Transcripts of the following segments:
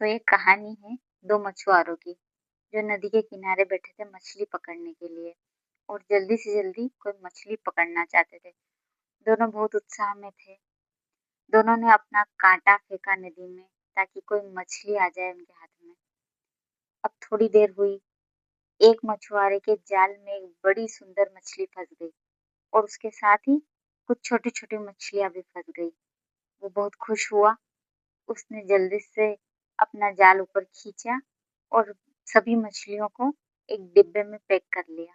तो एक कहानी है दो मछुआरों की जो नदी के किनारे बैठे थे मछली पकड़ने के लिए और जल्दी से जल्दी कोई मछली पकड़ना चाहते थे। दोनों बहुत उत्साह में थे। दोनों ने अपना कांटा फेंका नदी में ताकि कोई मछली आ जाए उनके हाथ में। अब थोड़ी देर हुई, एक मछुआरे के जाल में एक बड़ी सुंदर मछली फंस गई और उसके साथ ही कुछ छोटी छोटी मछलियां भी फंस गई। वो बहुत खुश हुआ। उसने जल्दी से अपना जाल ऊपर खींचा और सभी मछलियों को एक डिब्बे में पैक कर लिया।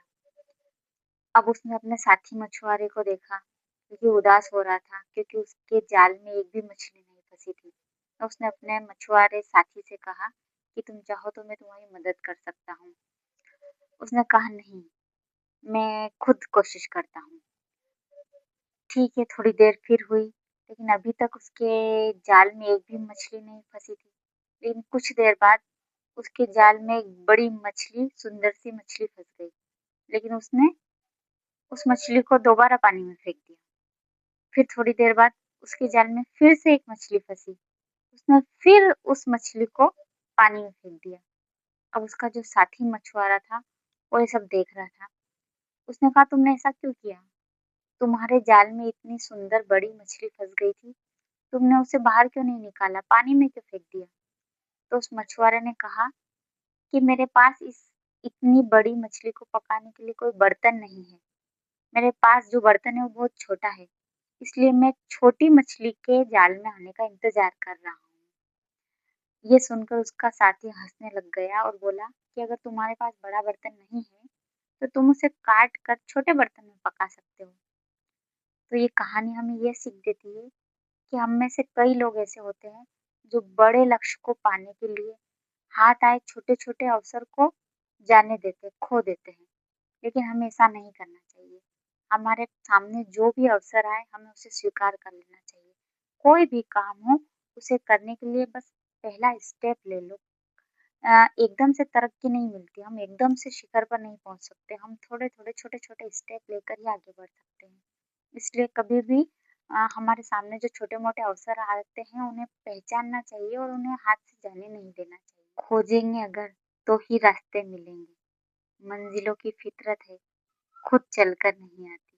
अब उसने अपने साथी मछुआरे को देखा क्योंकि उदास हो रहा था क्योंकि उसके जाल में एक भी मछली नहीं फंसी थी। तो उसने अपने मछुआरे साथी से कहा कि तुम चाहो तो मैं तुम्हारी मदद कर सकता हूँ। उसने कहा नहीं, मैं खुद कोशिश करता हूँ। ठीक है, थोड़ी देर फिर हुई लेकिन अभी तक उसके जाल में एक भी मछली नहीं फंसी थी। लेकिन कुछ देर बाद उसके जाल में एक बड़ी मछली, सुंदर सी मछली फंस गई। लेकिन उसने उस मछली को दोबारा पानी में फेंक दिया। फिर थोड़ी देर बाद उसके जाल में फिर से एक मछली फंसी। उसने फिर उस मछली को पानी में फेंक दिया। अब उसका जो साथी मछुआरा था वो ये सब देख रहा था। उसने कहा, तुमने ऐसा क्यों किया? तुम्हारे जाल में इतनी सुंदर बड़ी मछली फंस गई थी, तुमने उसे बाहर क्यों नहीं निकाला, पानी में क्यों फेंक दिया? तो उस मछुआरे ने कहा कि मेरे पास इस इतनी बड़ी मछली को पकाने के लिए कोई बर्तन नहीं है। मेरे पास जो बर्तन है वो बहुत छोटा है, इसलिए मैं छोटी मछली के जाल में आने का इंतजार कर रहा हूँ। ये सुनकर उसका साथी हंसने लग गया और बोला कि अगर तुम्हारे पास बड़ा बर्तन नहीं है तो तुम उसे काट कर छोटे बर्तन में पका सकते हो। तो ये कहानी हमें ये सीख देती है कि हम में से कई लोग ऐसे होते हैं जो बड़े लक्ष्य को पाने के लिए हाथ आए छोटे छोटे अवसर को जाने देते, खो देते हैं। लेकिन हमें ऐसा नहीं करना चाहिए। हमारे सामने जो भी अवसर आए हमें उसे स्वीकार कर लेना चाहिए। कोई भी काम हो उसे करने के लिए बस पहला स्टेप ले लो। एकदम से तरक्की नहीं मिलती, हम एकदम से शिखर पर नहीं पहुंच सकते। हम थोड़े थोड़े छोटे छोटे स्टेप लेकर ही आगे बढ़ सकते हैं। इसलिए कभी भी हमारे सामने जो छोटे मोटे अवसर आते हैं उन्हें पहचानना चाहिए और उन्हें हाथ से जाने नहीं देना चाहिए। खोजेंगे अगर तो ही रास्ते मिलेंगे। मंजिलों की फितरत है, खुद चलकर नहीं आती।